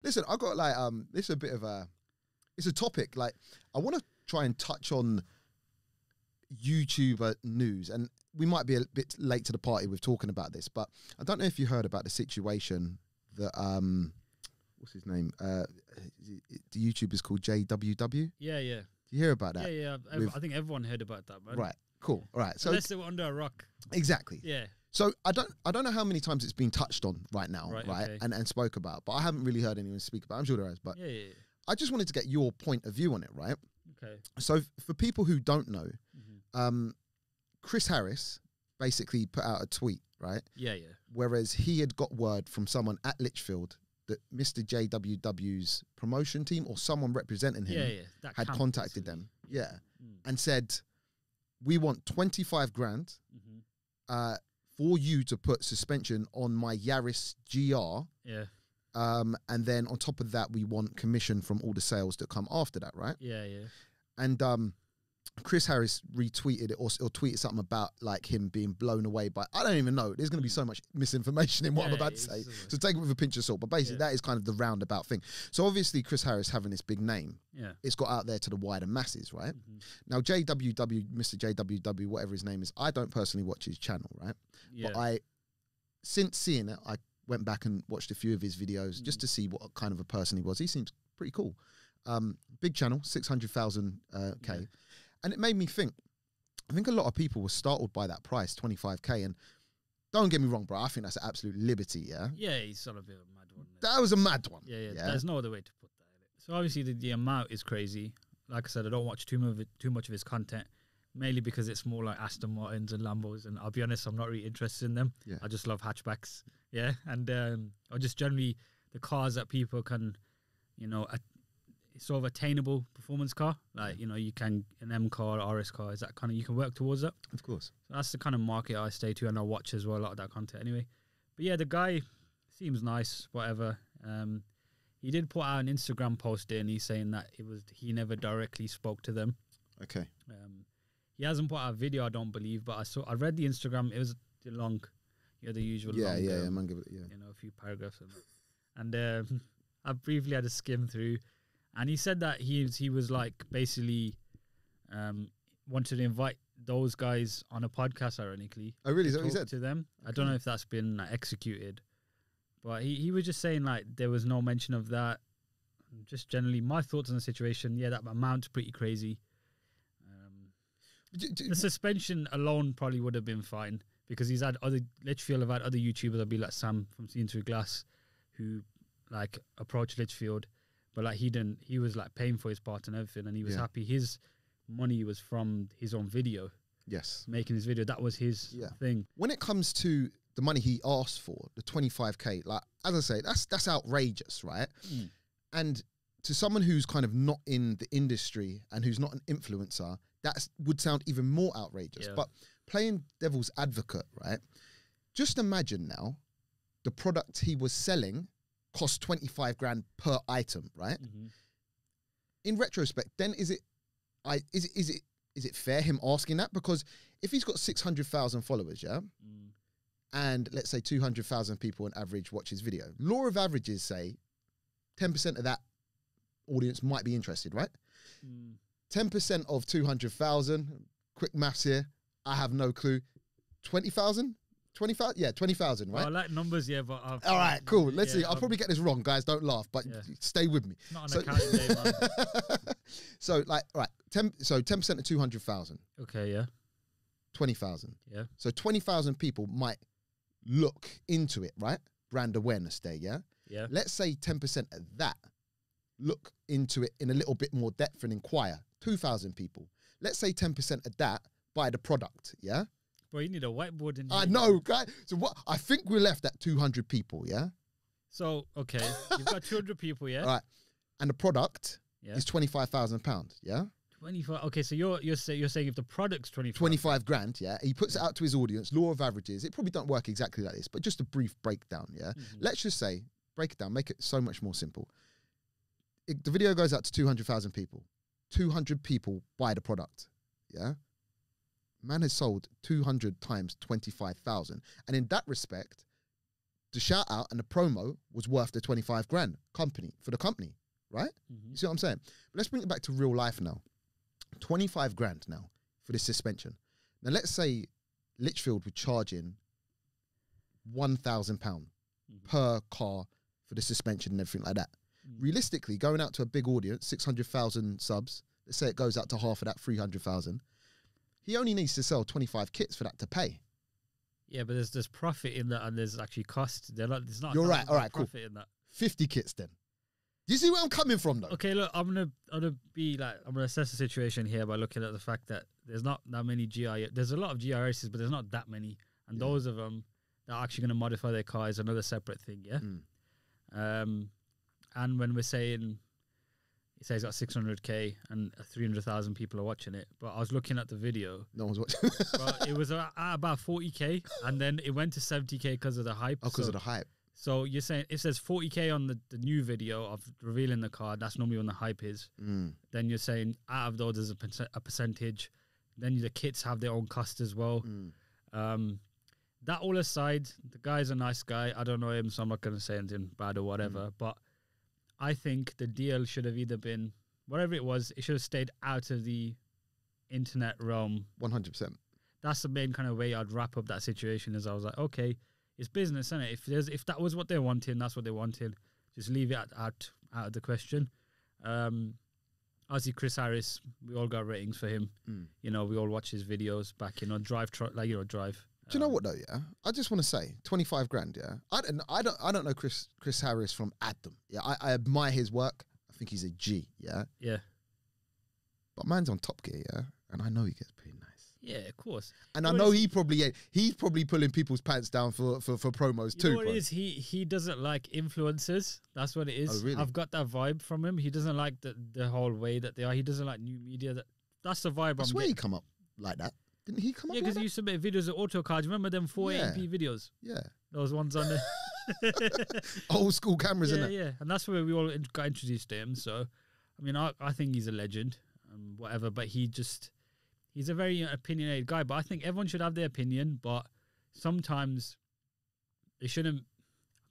Listen, I got like this is a bit of it's a topic. Like I want to try and touch on YouTuber news, and we might be a bit late to the party with talking about this, but I don't know if you heard about the situation that what's his name? The YouTuber is called JWW. Yeah. Do you hear about that? Yeah. I think everyone heard about that, man. Right. Cool. All right. So unless they were under a rock. Exactly. Yeah. So I don't know how many times it's been touched on right now, right? Okay. And spoke about, but I haven't really heard anyone speak about it. I'm sure there is, but Yeah. I just wanted to get your point of view on it, right? Okay. So for people who don't know, Chris Harris basically put out a tweet, right? Yeah. Whereas he had got word from someone at Litchfield that Mr. JWW's promotion team or someone representing him That had camp, contacted basically. them, and said, we want 25 grand for you to put suspension on my Yaris GR. Yeah. And then on top of that, we want commission from all the sales that come after that, right? Yeah. And Chris Harris retweeted it or tweeted something about like him being blown away by, I don't even know. There's going to be so much misinformation in what I'm about to say. So take it with a pinch of salt. But basically that is kind of the roundabout thing. So obviously Chris Harris having this big name, it's got out there to the wider masses, right? Now JWW, Mr. JWW, whatever his name is, I don't personally watch his channel, right? Yeah. But since seeing it, I went back and watched a few of his videos just to see what kind of a person he was. He seems pretty cool. Big channel, 600,000 K. And it made me think, I think a lot of people were startled by that price, 25K. And don't get me wrong, bro, I think that's an absolute liberty, yeah? Yeah, he's sort of a mad one. That was a mad one. Yeah. There's no other way to put that. So obviously the amount is crazy. Like I said, I don't watch too much of his content, mainly because it's more like Aston Martins and Lambos. And I'll be honest, I'm not really interested in them. Yeah. I just love hatchbacks. Yeah. And or just generally the cars that people can, sort of attainable performance car, like you can an M car, RS car, is that kind of you can work towards that. Of course. So that's the kind of market I stay to, and I watch as well a lot of that content anyway. But yeah, the guy seems nice, whatever. He did put out an Instagram post and he's saying that he never directly spoke to them. Okay. He hasn't put out a video, I don't believe, but I read the Instagram. It was long, the usual long, a few paragraphs and I briefly had a skim through. And he said that he was like basically wanted to invite those guys on a podcast, ironically. Oh, really? Is that what he said? To them. Okay. I don't know if that's been executed. But he was just saying like there was no mention of that. Just generally my thoughts on the situation. Yeah, that amount's pretty crazy. The suspension alone probably would have been fine because he's had Litchfield have had other YouTubers, that'd be like Sam from Seeing Through Glass, who like approached Litchfield. But like he was like paying for his part and everything, and he was happy. His money was from his own video. Yes. Making his video. That was his thing. When it comes to the money he asked for, the 25K, like as I say, that's outrageous, right? And to someone who's kind of not in the industry and who's not an influencer, that would sound even more outrageous. Yeah. But playing devil's advocate, right? Just imagine now the product he was selling cost 25 grand per item, right? In retrospect, then is it fair him asking that? Because if he's got 600,000 followers, and let's say 200,000 people on average watch his video, law of averages say 10% of that audience might be interested, right? 10% of 200,000, quick maths here, I have no clue, 20,000? 20,000? Yeah, 20,000, right? I like numbers, but all right, cool. Let's see. I'll probably get this wrong, guys. Don't laugh, but stay with me. Not an accounting day, man. So, like, all right, 10% of 200,000. Okay, yeah. 20,000. Yeah. So 20,000 people might look into it, right? Brand awareness day, yeah? Yeah. Let's say 10% of that look into it in a little bit more depth and inquire. 2,000 people. Let's say 10% of that buy the product, yeah? Bro, you need a whiteboard in I know, guys. So what? I think we're left at 200 people, yeah? So, okay. You've got 200 people, yeah? All right. And the product is £25,000, yeah? 25. Okay, so you're saying if the product's 25 grand, yeah? He puts it out to his audience, law of averages. It probably don't work exactly like this, but just a brief breakdown, yeah? Let's just say, break it down, make it so much more simple. The video goes out to 200,000 people. 200 people buy the product, yeah? Man has sold 200 times 25,000. And in that respect, the shout out and the promo was worth the 25 grand for the company, right? You see what I'm saying? But let's bring it back to real life now. 25 grand now for this suspension. Now let's say Lichfield were charging £1,000 per car for the suspension and everything like that. Realistically, going out to a big audience, 600,000 subs, let's say it goes out to half of that, 300,000. He only needs to sell 25 kits for that to pay. Yeah, but there's profit in that, and there's actually cost. There's not. You're right. All right, cool. Profit in that. 50 kits then. Do you see where I'm coming from, though? Okay, look, I'm gonna assess the situation here by looking at the fact that there's not that many GI. There's a lot of GRSs, but there's not that many, and those of them that are actually going to modify their car is another separate thing. Yeah. And when we're saying, it says got 600k and 300,000 people are watching it, but I was looking at the video. No one's watching. But it was at about 40k, and then it went to 70k because of the hype. Oh, because of the hype. So you're saying if there's 40k on the new video of revealing the car, that's normally when the hype is. Then you're saying out of those there's a percentage. Then the kits have their own cost as well. That all aside, the guy's a nice guy. I don't know him, so I'm not going to say anything bad or whatever. But I think the deal should have either been, whatever it was, it should have stayed out of the internet realm. 100%. That's the main kind of way I'd wrap up that situation. Is I was like, okay, it's business, isn't it? If that was what they wanted, that's what they wanted. Just leave it out of the question. Obviously, Chris Harris, we all got ratings for him. You know, we all watch his videos back, Drive. Do you know what though? Yeah, I just want to say 25 grand. Yeah, I don't know Chris Harris from Adam. Yeah, I admire his work. I think he's a G. Yeah, yeah. But man's on Top Gear. Yeah, and I know he gets paid nice. Yeah, of course. And I know he's probably pulling people's pants down for promos too. You know what it is? He doesn't like influencers. That's what it is. Oh, really? I've got that vibe from him. He doesn't like the whole way that they are. He doesn't like new media. That's the vibe. I swear he come up like that. Didn't he come up? Yeah, because you submit videos of auto cards. Remember them 480p videos? Yeah. Those ones on there. Old school cameras, yeah, innit? Yeah, and that's where we all got introduced to him. So, I mean, I think he's a legend, whatever, but he's a very opinionated guy. But I think everyone should have their opinion, but sometimes they shouldn't.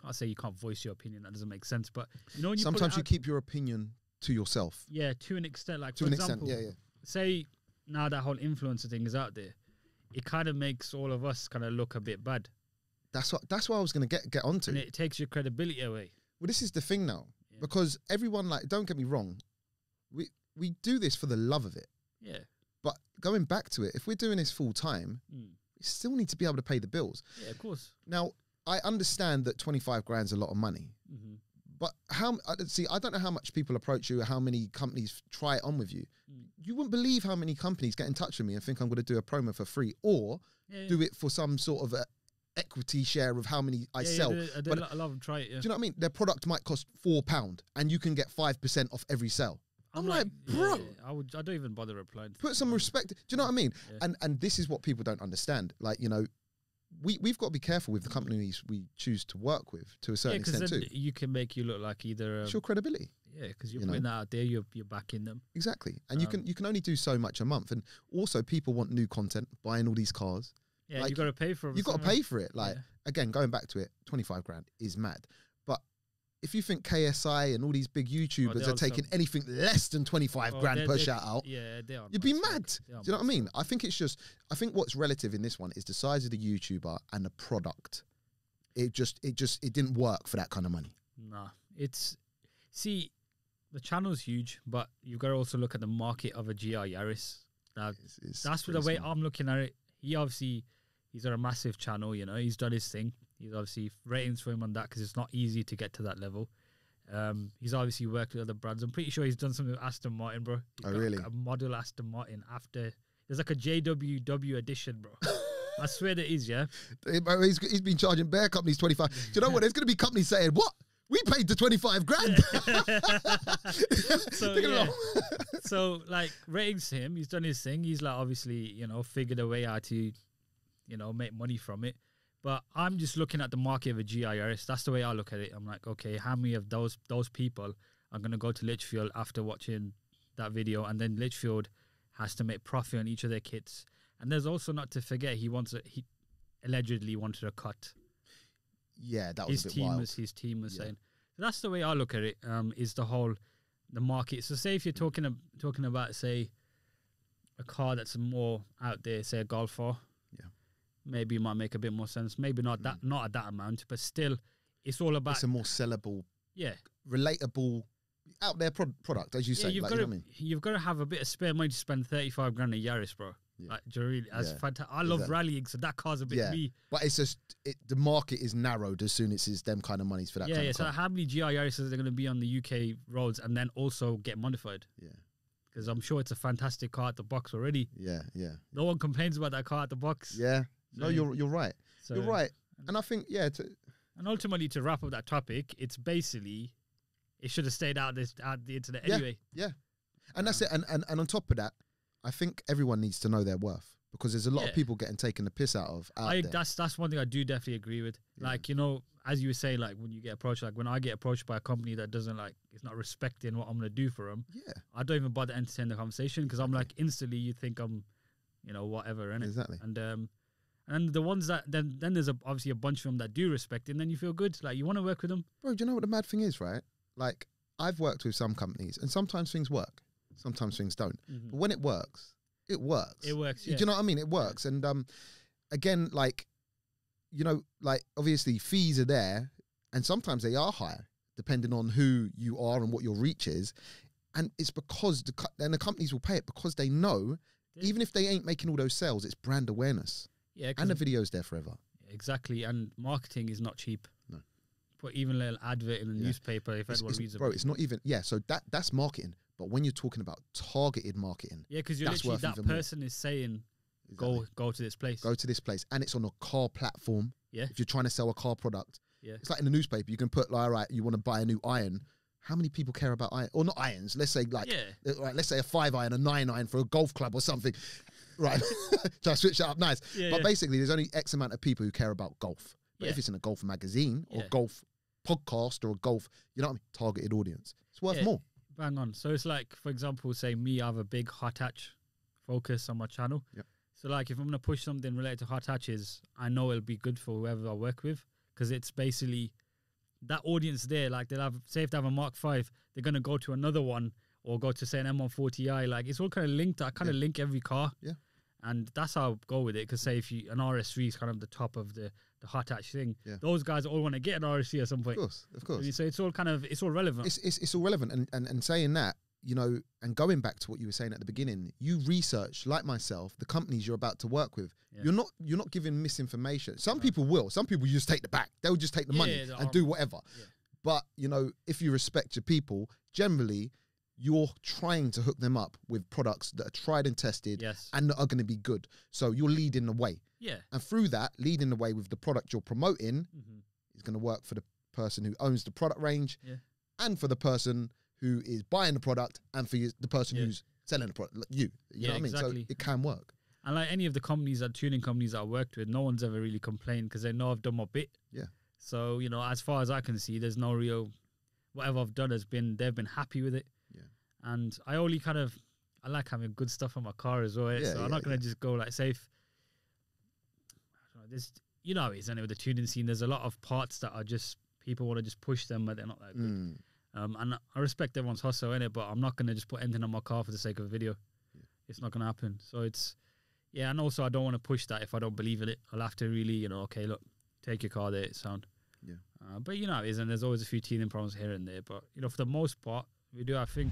I can't say you can't voice your opinion. That doesn't make sense. But, when sometimes you keep your opinion to yourself. Yeah, to an extent. Like, to for an example, extent, yeah. Say, now that whole influencer thing is out there, it kind of makes all of us kind of look a bit bad. That's what I was going to get onto. And it takes your credibility away. Well, this is the thing now, because everyone, like, don't get me wrong, we do this for the love of it. Yeah. But going back to it, if we're doing this full time, we still need to be able to pay the bills. Yeah, of course. Now, I understand that 25 grand's a lot of money. But I don't know how much people approach you or how many companies try it on with you. You wouldn't believe how many companies get in touch with me and think I'm going to do a promo for free or do it for some sort of equity share of how many I sell. I do a lot of them try it, Do you know what I mean? Their product might cost £4 and you can get 5% off every sale. I'm like, bro. I don't even bother replying. Put some respect. Do you know what I mean? Yeah. And this is what people don't understand. Like, we've got to be careful with the companies we choose to work with to a certain extent too. You can make you look like either it's your credibility. Yeah, because you're putting that out there, you're backing them. Exactly, and you can only do so much a month, and also people want new content, buying all these cars. Yeah, you got to pay for it. You got to pay for it. Like again, going back to it, 25 grand is mad. But if you think KSI and all these big YouTubers are taking anything less than 25 grand per shout out, they are. You'd be mad. Do you know what I mean? I think what's relative in this one is the size of the YouTuber and the product. It didn't work for that kind of money. Nah, the channel's huge, but you've got to also look at the market of a GR Yaris. That's the way I'm looking at it. He's got a massive channel, he's done his thing. He's obviously ratings for him on that because it's not easy to get to that level. He's obviously worked with other brands. I'm pretty sure he's done something with Aston Martin, bro. Oh, really? A model Aston Martin after. There's like a JWW edition, bro. I swear there is, yeah. He's been charging bear companies 25. Do you know what? There's going to be companies saying, what? We paid the 25 grand. So, like, ratings him. He's done his thing. He's, like, obviously, figured a way how to, make money from it. But I'm just looking at the market of a GIRS. That's the way I look at it. I'm like, okay, how many of those people are going to go to Lichfield after watching that video? And then Lichfield has to make profit on each of their kits. And there's also, not to forget, he allegedly wanted a cut. Yeah, that was a bit wild. His team was saying. So that's the way I look at it. Is the market. So say if you're talking about say a car that's more out there, say a Golf 4. Yeah. Maybe it might make a bit more sense. Maybe not at that amount, but still, it's all about. It's a more sellable, yeah, relatable, out there product, as you say. You've like, got you know what I mean? You've got to have a bit of spare money to spend 35 grand a Yaris, bro. Yeah. Like, do you really? Fantastic. I love rallying, so that car's a bit me. But it's just the market is narrowed as soon as it's them kind of monies for that. kind of So car. how many GR Yaris are going to be on the UK roads and then also get modified? Yeah. Because I'm sure it's a fantastic car at the box already. Yeah, yeah. No one complains about that car at the box. Yeah. No, you're right. So, you're right. And I think, and ultimately, to wrap up that topic, it's basically, it should have stayed out the internet anyway. Yeah. And that's it. And on top of that, I think everyone needs to know their worth, because there's a lot of people getting taken the piss out of there. That's one thing I do definitely agree with. Yeah. Like, you know, as you were saying, like when you get approached, like when I get approached by a company that doesn't it's not respecting what I'm going to do for them. Yeah. I don't even bother entertaining the conversation, because I'm like, instantly you think I'm, you know, whatever, innit? Exactly. And the ones that then there's obviously a bunch of them that do respect it, and then you feel good, like you want to work with them. Bro, do you know what the mad thing is, right? Like, I've worked with some companies, and sometimes things work, sometimes things don't. Mm-hmm. But when it works, it works. It works. Do you know what I mean? It works. And again, like, you know, like obviously fees are there, and sometimes they are higher depending on who you are and what your reach is. And it's because the companies will pay it because they know, even if they ain't making all those sales, it's brand awareness. Yeah, and the video's there forever. Exactly, and marketing is not cheap. No. Put even a little advert in the newspaper if anyone reads it. Bro, it's not even, so that's marketing. But when you're talking about targeted marketing, because you're literally, that person is saying, go to this place. Go to this place. And it's on a car platform. Yeah. If you're trying to sell a car product. Yeah. It's like in the newspaper, you can put, like, all right, you want to buy a new iron. How many people care about iron? Or not irons. Let's say let's say a 5-iron, a 9-iron for a golf club or something. Right. Try to switch it up nice. Yeah, but basically, there's only X amount of people who care about golf. But if it's in a golf magazine or golf podcast or a golf, you know what I mean? Targeted audience. It's worth more. Bang on. So it's like, for example, say me, I have a big hot hatch focus on my channel. Yep. So like if I'm going to push something related to hot hatches, I know it'll be good for whoever I work with, because it's basically that audience there. Like they'll have, say if they have a Mark 5, they're going to go to another one or go to say an M140i. Like it's all kind of linked. I kind of link every car. Yeah. And that's how I go with it. Because say if an RS3 is kind of the top of the hot hatch thing, those guys all want to get an RS3 at some point. Of course. So it's all relevant. It's all relevant. And saying that, you know, and going back to what you were saying at the beginning, you research, like myself, the companies you're about to work with. Yeah. You're not giving misinformation. Some people will. Some people just take the back. They'll just take the money and do whatever. Yeah. But, you know, if you respect your people, generally you're trying to hook them up with products that are tried and tested and that are going to be good. So you're leading the way. Yeah. And through that, leading the way with the product you're promoting is going to work for the person who owns the product range and for the person who is buying the product and for the person who's selling the product, like you know what I mean? So it can work. And like any of the tuning companies that I worked with, no one's ever really complained because they know I've done my bit. Yeah. So, you know, as far as I can see, there's no real, whatever I've done they've been happy with it. Yeah. And I only I like having good stuff on my car as well. So I'm not going to just go like safe. I don't know, you know, it's anyway, with the tuning scene, there's a lot of parts that are just, people want to just push them, but they're not that good. And I respect everyone's hustle in it, but I'm not going to just put anything on my car for the sake of a video. Yeah. It's not going to happen. So it's, and also I don't want to push that if I don't believe in it. I'll have to really, you know, okay, look, take your car there, it's sound. Yeah. But you know, it is, and there's always a few teething problems here and there. But, you know, for the most part, we do our thing.